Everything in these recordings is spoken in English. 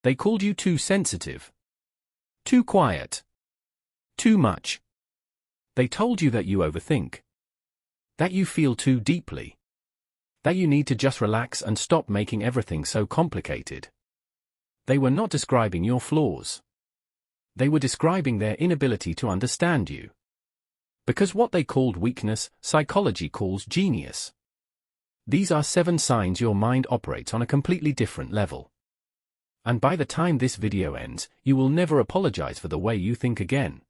They called you too sensitive, too quiet, too much. They told you that you overthink, that you feel too deeply, that you need to just relax and stop making everything so complicated. They were not describing your flaws. They were describing their inability to understand you. Because what they called weakness, psychology calls genius. These are 7 signs your mind operates on a completely different level. And by the time this video ends, you will never apologize for the way you think again.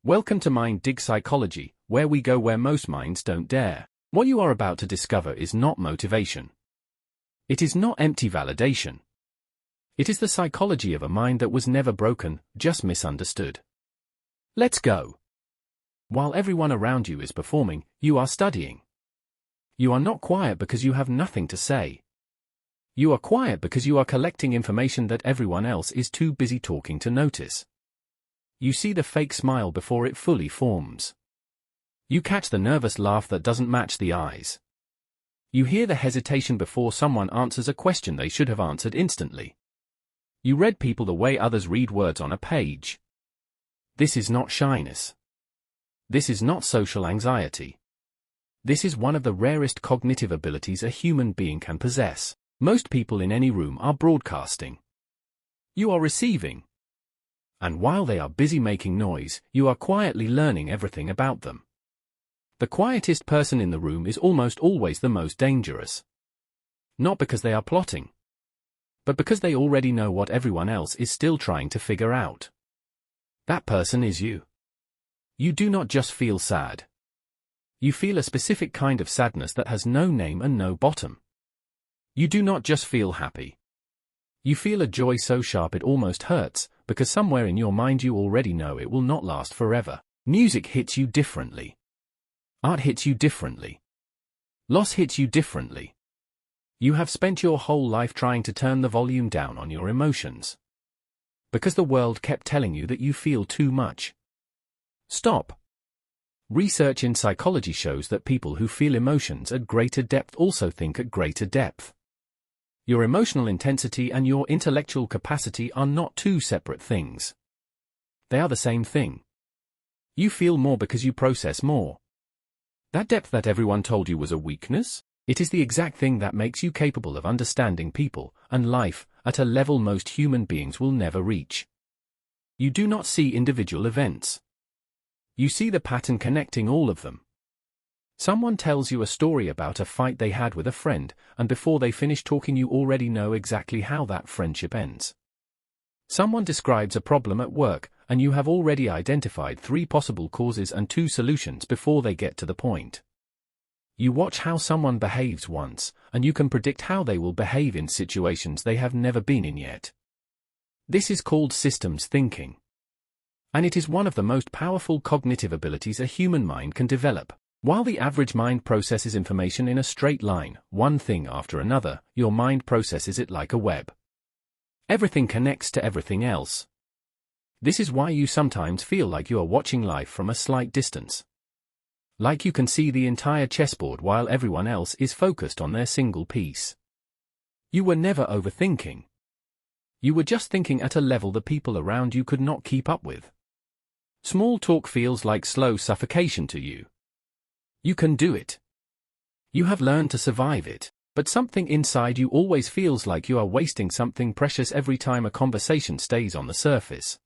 Welcome to Mind Dig Psychology, where we go where most minds don't dare. What you are about to discover is not motivation. It is not empty validation. It is the psychology of a mind that was never broken, just misunderstood. Let's go. While everyone around you is performing, you are studying. You are not quiet because you have nothing to say. You are quiet because you are collecting information that everyone else is too busy talking to notice. You see the fake smile before it fully forms. You catch the nervous laugh that doesn't match the eyes. You hear the hesitation before someone answers a question they should have answered instantly. You read people the way others read words on a page. This is not shyness. This is not social anxiety. This is one of the rarest cognitive abilities a human being can possess. Most people in any room are broadcasting. You are receiving. And while they are busy making noise, you are quietly learning everything about them. The quietest person in the room is almost always the most dangerous. Not because they are plotting, but because they already know what everyone else is still trying to figure out. That person is you. You do not just feel sad. You feel a specific kind of sadness that has no name and no bottom. You do not just feel happy. You feel a joy so sharp it almost hurts, because somewhere in your mind you already know it will not last forever. Music hits you differently. Art hits you differently. Loss hits you differently. You have spent your whole life trying to turn the volume down on your emotions. Because the world kept telling you that you feel too much. Stop. Research in psychology shows that people who feel emotions at greater depth also think at greater depth. Your emotional intensity and your intellectual capacity are not two separate things. They are the same thing. You feel more because you process more. That depth that everyone told you was a weakness? It is the exact thing that makes you capable of understanding people and life at a level most human beings will never reach. You do not see individual events. You see the pattern connecting all of them. Someone tells you a story about a fight they had with a friend, and before they finish talking you already know exactly how that friendship ends. Someone describes a problem at work, and you have already identified 3 possible causes and 2 solutions before they get to the point. You watch how someone behaves once, and you can predict how they will behave in situations they have never been in yet. This is called systems thinking. And it is one of the most powerful cognitive abilities a human mind can develop. While the average mind processes information in a straight line, one thing after another, your mind processes it like a web. Everything connects to everything else. This is why you sometimes feel like you are watching life from a slight distance. Like you can see the entire chessboard while everyone else is focused on their single piece. You were never overthinking. You were just thinking at a level the people around you could not keep up with. Small talk feels like slow suffocation to you. You can do it. You have learned to survive it, but something inside you always feels like you are wasting something precious every time a conversation stays on the surface.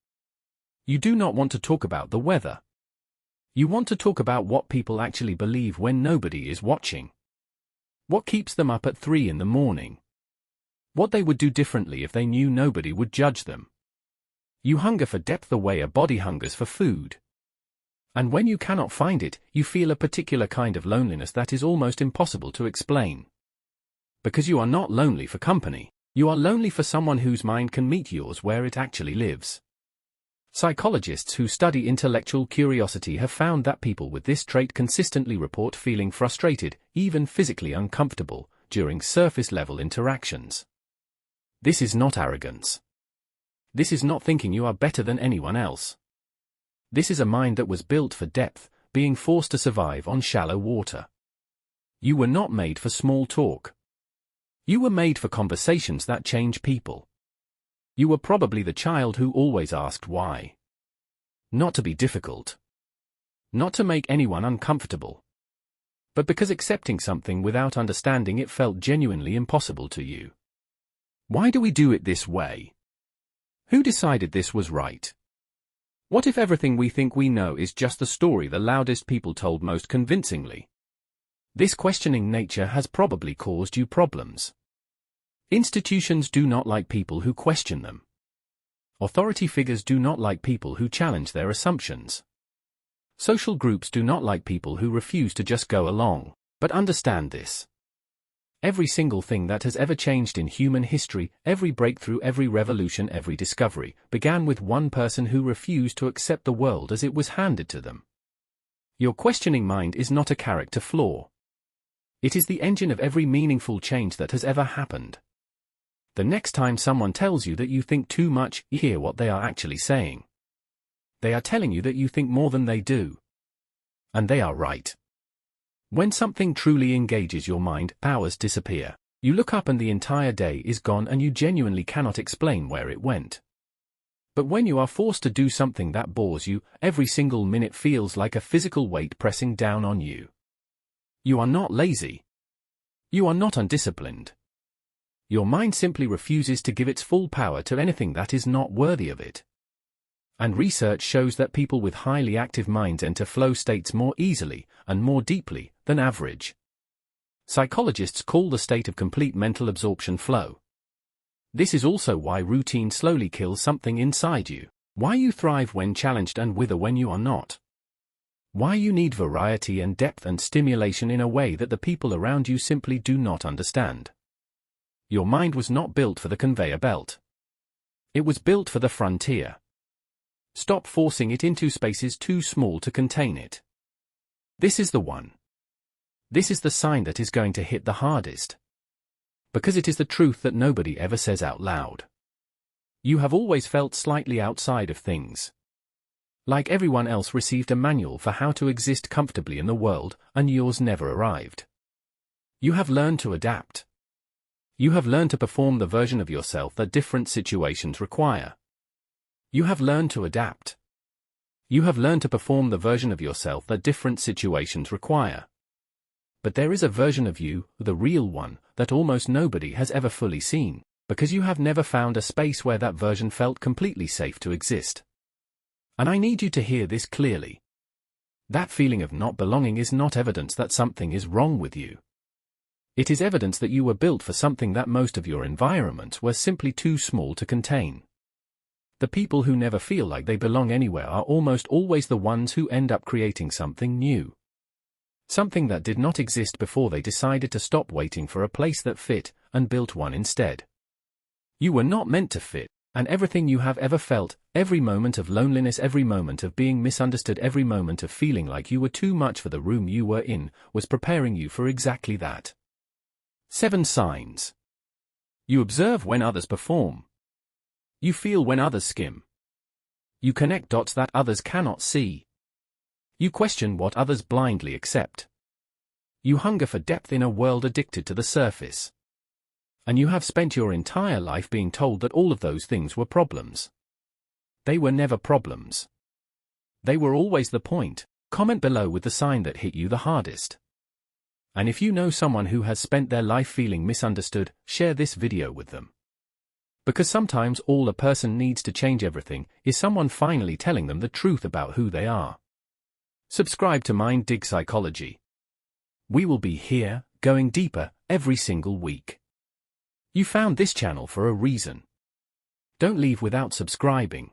You do not want to talk about the weather. You want to talk about what people actually believe when nobody is watching. What keeps them up at 3 in the morning? What they would do differently if they knew nobody would judge them. You hunger for depth the way a body hungers for food. And when you cannot find it, you feel a particular kind of loneliness that is almost impossible to explain. Because you are not lonely for company, you are lonely for someone whose mind can meet yours where it actually lives. Psychologists who study intellectual curiosity have found that people with this trait consistently report feeling frustrated, even physically uncomfortable, during surface-level interactions. This is not arrogance. This is not thinking you are better than anyone else. This is a mind that was built for depth, being forced to survive on shallow water. You were not made for small talk. You were made for conversations that change people. You were probably the child who always asked why. Not to be difficult. Not to make anyone uncomfortable. But because accepting something without understanding it felt genuinely impossible to you. Why do we do it this way? Who decided this was right? What if everything we think we know is just the story the loudest people told most convincingly? This questioning nature has probably caused you problems. Institutions do not like people who question them. Authority figures do not like people who challenge their assumptions. Social groups do not like people who refuse to just go along. But understand this. Every single thing that has ever changed in human history, every breakthrough, every revolution, every discovery, began with one person who refused to accept the world as it was handed to them. Your questioning mind is not a character flaw. It is the engine of every meaningful change that has ever happened. The next time someone tells you that you think too much, you hear what they are actually saying. They are telling you that you think more than they do. And they are right. When something truly engages your mind, powers disappear. You look up and the entire day is gone and you genuinely cannot explain where it went. But when you are forced to do something that bores you, every single minute feels like a physical weight pressing down on you. You are not lazy. You are not undisciplined. Your mind simply refuses to give its full power to anything that is not worthy of it. And research shows that people with highly active minds enter flow states more easily and more deeply than average. Psychologists call the state of complete mental absorption flow. This is also why routine slowly kills something inside you, why you thrive when challenged and wither when you are not. Why you need variety and depth and stimulation in a way that the people around you simply do not understand. Your mind was not built for the conveyor belt. It was built for the frontier. Stop forcing it into spaces too small to contain it. This is the one. This is the sign that is going to hit the hardest. Because it is the truth that nobody ever says out loud. You have always felt slightly outside of things. Like everyone else received a manual for how to exist comfortably in the world, and yours never arrived. You have learned to adapt. You have learned to perform the version of yourself that different situations require. You have learned to adapt. You have learned to perform the version of yourself that different situations require. But there is a version of you, the real one, that almost nobody has ever fully seen, because you have never found a space where that version felt completely safe to exist. And I need you to hear this clearly. That feeling of not belonging is not evidence that something is wrong with you. It is evidence that you were built for something that most of your environments were simply too small to contain. The people who never feel like they belong anywhere are almost always the ones who end up creating something new. Something that did not exist before they decided to stop waiting for a place that fit, and built one instead. You were not meant to fit, and everything you have ever felt, every moment of loneliness, every moment of being misunderstood, every moment of feeling like you were too much for the room you were in, was preparing you for exactly that. 7 signs. You observe when others perform. You feel when others skim. You connect dots that others cannot see. You question what others blindly accept. You hunger for depth in a world addicted to the surface. And you have spent your entire life being told that all of those things were problems. They were never problems. They were always the point. Comment below with the sign that hit you the hardest. And if you know someone who has spent their life feeling misunderstood, share this video with them. Because sometimes all a person needs to change everything is someone finally telling them the truth about who they are. Subscribe to Mind Dig Psychology. We will be here, going deeper, every single week. You found this channel for a reason. Don't leave without subscribing.